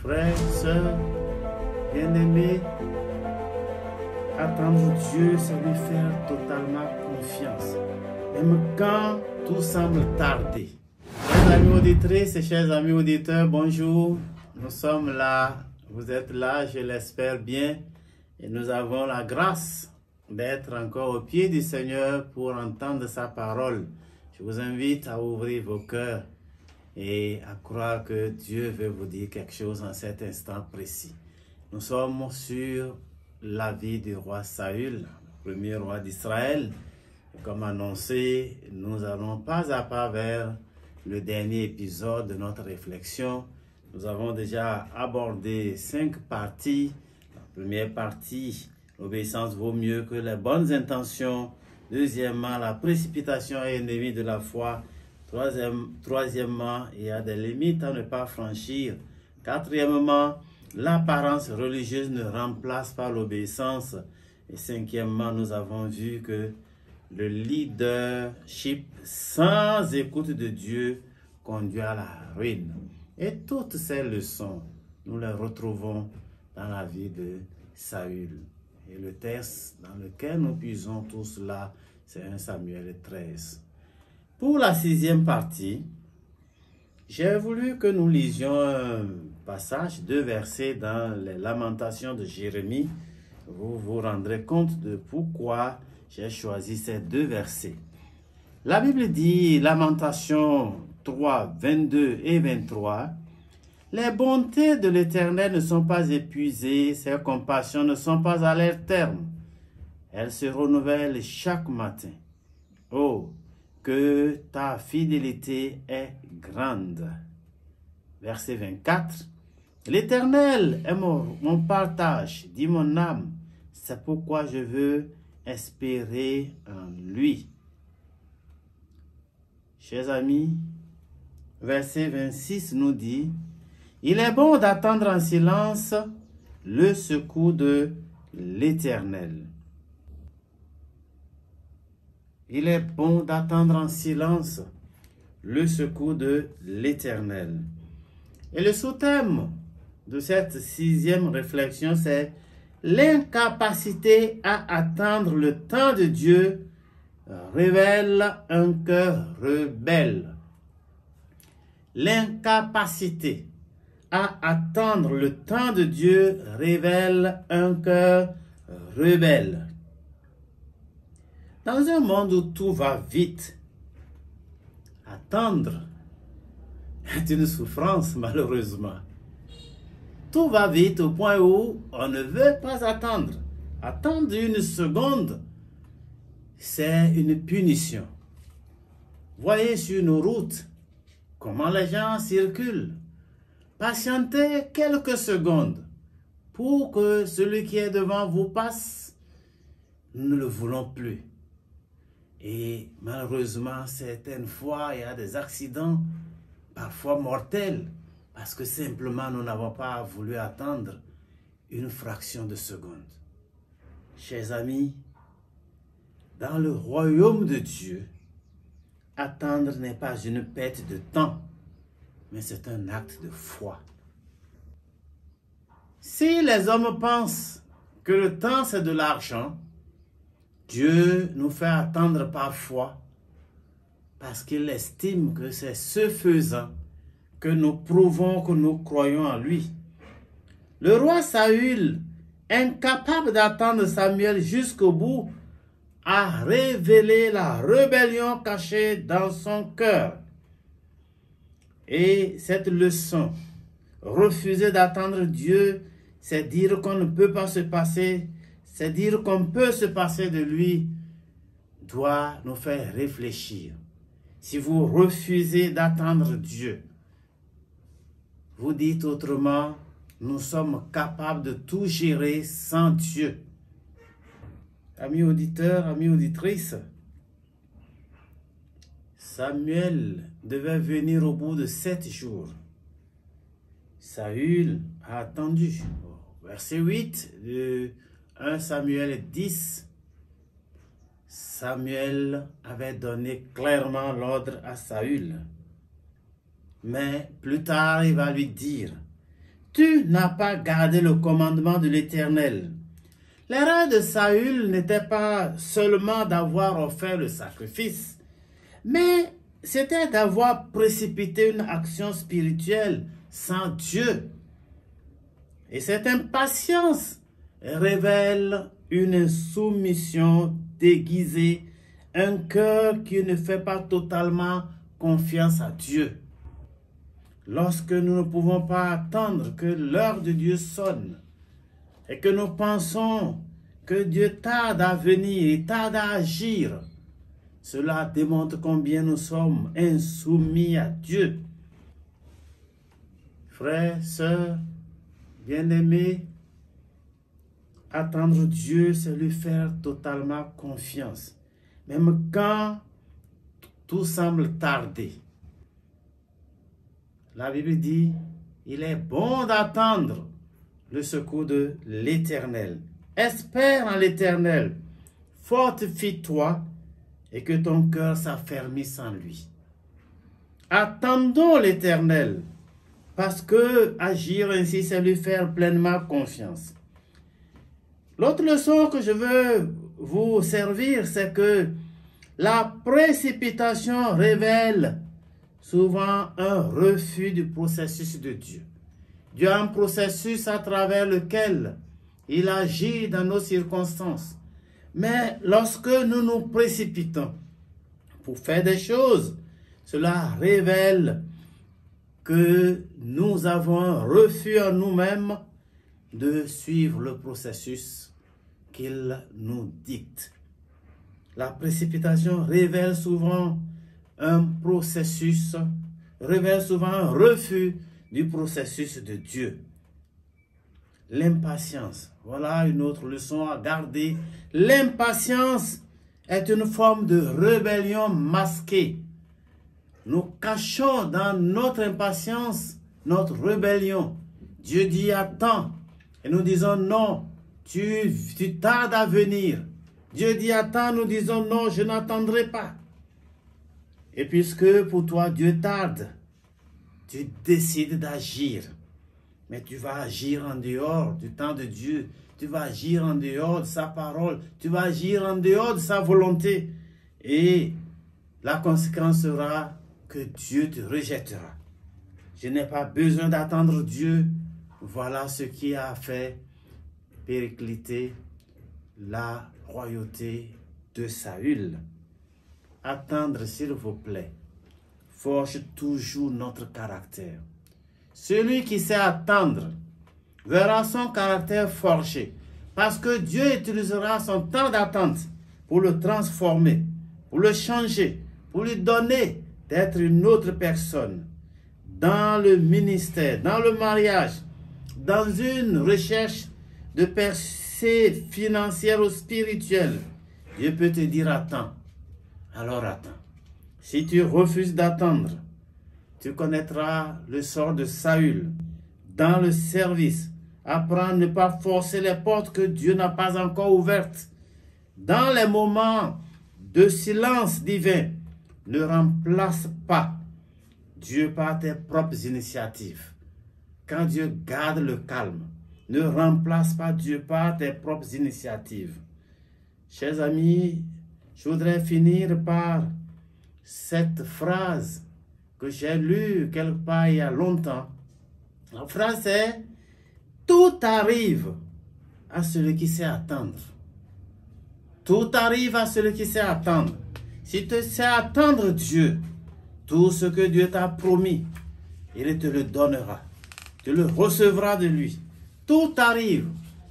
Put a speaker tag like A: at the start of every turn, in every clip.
A: Frères, sœurs, bien-aimés, attendre Dieu, c'est lui faire totalement confiance. Même quand tout semble tarder. Chers amis auditrices et chers amis auditeurs, bonjour. Nous sommes là, vous êtes là, je l'espère bien. Et nous avons la grâce d'être encore au pied du Seigneur pour entendre sa parole. Je vous invite à ouvrir vos cœurs et à croire que Dieu veut vous dire quelque chose en cet instant précis. Nous sommes sur la vie du roi Saül, le premier roi d'Israël. Comme annoncé, nous allons pas à pas vers le dernier épisode de notre réflexion. Nous avons déjà abordé 5 parties. La première partie, l'obéissance vaut mieux que les bonnes intentions. Deuxièmement, la précipitation est ennemie de la foi. Troisièmement, il y a des limites à ne pas franchir. Quatrièmement, l'apparence religieuse ne remplace pas l'obéissance. Et cinquièmement, nous avons vu que le leadership sans écoute de Dieu conduit à la ruine. Et toutes ces leçons, nous les retrouvons dans la vie de Saül. Et le texte dans lequel nous puisons tout cela, c'est 1 Samuel 13. Pour la 6e partie, j'ai voulu que nous lisions un passage, 2 versets dans les Lamentations de Jérémie. Vous vous rendrez compte de pourquoi j'ai choisi ces 2 versets. La Bible dit, Lamentations 3, 22 et 23, « Les bontés de l'Éternel ne sont pas épuisées, ses compassions ne sont pas à leur terme. Elles se renouvellent chaque matin. Oh, que ta fidélité est grande. » Verset 24. « L'Éternel est mon partage, dit mon âme. C'est pourquoi je veux espérer en lui. » Chers amis, verset 26 nous dit, « Il est bon d'attendre en silence le secours de l'Éternel. » Il est bon d'attendre en silence le secours de l'Éternel. Et le sous-thème de cette 6e réflexion, c'est l'incapacité à attendre le temps de Dieu révèle un cœur rebelle. L'incapacité à attendre le temps de Dieu révèle un cœur rebelle. Dans un monde où tout va vite, attendre est une souffrance malheureusement. Tout va vite au point où on ne veut pas attendre. Attendre une seconde, c'est une punition. Voyez sur nos routes comment les gens circulent. Patientez quelques secondes pour que celui qui est devant vous passe. Nous ne le voulons plus. Et malheureusement, certaines fois, il y a des accidents, parfois mortels, parce que simplement nous n'avons pas voulu attendre une fraction de seconde. Chers amis, dans le royaume de Dieu, attendre n'est pas une perte de temps, mais c'est un acte de foi. Si les hommes pensent que le temps c'est de l'argent, Dieu nous fait attendre parfois parce qu'il estime que c'est ce faisant que nous prouvons que nous croyons en lui. Le roi Saül, incapable d'attendre Samuel jusqu'au bout, a révélé la rébellion cachée dans son cœur. Et cette leçon, refuser d'attendre Dieu, c'est dire qu'on ne peut pas se passer, c'est dire qu'on peut se passer de lui, doit nous faire réfléchir. Si vous refusez d'attendre Dieu, vous dites autrement, nous sommes capables de tout gérer sans Dieu. Amis auditeurs, amis auditrices, Samuel devait venir au bout de 7 jours. Saül a attendu. Verset 8 de 1 Samuel 10. Samuel avait donné clairement l'ordre à Saül. Mais plus tard, il va lui dire, « tu n'as pas gardé le commandement de l'Éternel. L'erreur de Saül n'était pas seulement d'avoir offert le sacrifice, mais c'était d'avoir précipité une action spirituelle sans Dieu. Et cette impatience révèle une insoumission déguisée, un cœur qui ne fait pas totalement confiance à Dieu. Lorsque nous ne pouvons pas attendre que l'heure de Dieu sonne et que nous pensons que Dieu tarde à venir et tarde à agir, cela démontre combien nous sommes insoumis à Dieu. Frères, sœurs, bien-aimés, attendre Dieu, c'est lui faire totalement confiance, même quand tout semble tarder. La Bible dit, il est bon d'attendre le secours de l'Éternel. Espère en l'Éternel, fortifie-toi et que ton cœur s'affermisse en lui. Attendons l'Éternel, parce que agir ainsi, c'est lui faire pleinement confiance. L'autre leçon que je veux vous servir, c'est que la précipitation révèle souvent un refus du processus de Dieu. Dieu a un processus à travers lequel il agit dans nos circonstances. Mais lorsque nous nous précipitons pour faire des choses, cela révèle que nous avons un refus en nous-mêmes de suivre le processus qu'il nous dicte. La précipitation révèle souvent un processus, révèle souvent un refus du processus de Dieu. L'impatience, voilà une autre leçon à garder. L'impatience est une forme de rébellion masquée. Nous cachons dans notre impatience notre rébellion. Dieu dit attends et nous disons non, tu tardes à venir. Dieu dit attends, nous disons non, je n'attendrai pas. Et puisque pour toi Dieu tarde, tu décides d'agir. Mais tu vas agir en dehors du temps de Dieu. Tu vas agir en dehors de sa parole. Tu vas agir en dehors de sa volonté. Et la conséquence sera que Dieu te rejettera. Je n'ai pas besoin d'attendre Dieu. Voilà ce qui a fait péricliter la royauté de Saül. Attendre, s'il vous plaît, forge toujours notre caractère. Celui qui sait attendre verra son caractère forgé, parce que Dieu utilisera son temps d'attente pour le transformer, pour le changer, pour lui donner d'être une autre personne dans le ministère, dans le mariage, dans une recherche de percée financière ou spirituelle. Dieu peut te dire attends, alors attends. Si tu refuses d'attendre, tu connaîtras le sort de Saül. Dans le service, apprends à ne pas forcer les portes que Dieu n'a pas encore ouvertes. Dans les moments de silence divin, ne remplace pas Dieu par tes propres initiatives. Quand Dieu garde le calme, ne remplace pas Dieu par tes propres initiatives. Chers amis, je voudrais finir par cette phrase que j'ai lue quelque part il y a longtemps. La phrase est « Tout arrive à celui qui sait attendre. » Tout arrive à celui qui sait attendre. Si tu sais attendre Dieu, tout ce que Dieu t'a promis, il te le donnera. Tu le recevras de lui. Tout arrive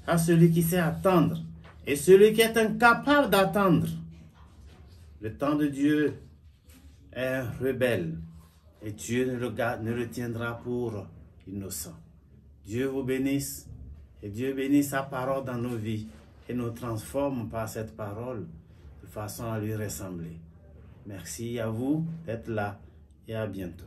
A: à celui qui sait attendre. Et celui qui est incapable d'attendre, le temps de Dieu est un rebelle. Et Dieu ne le tiendra pour innocent. Dieu vous bénisse. Et Dieu bénisse sa parole dans nos vies. Et nous transforme par cette parole de façon à lui ressembler. Merci à vous d'être là et à bientôt.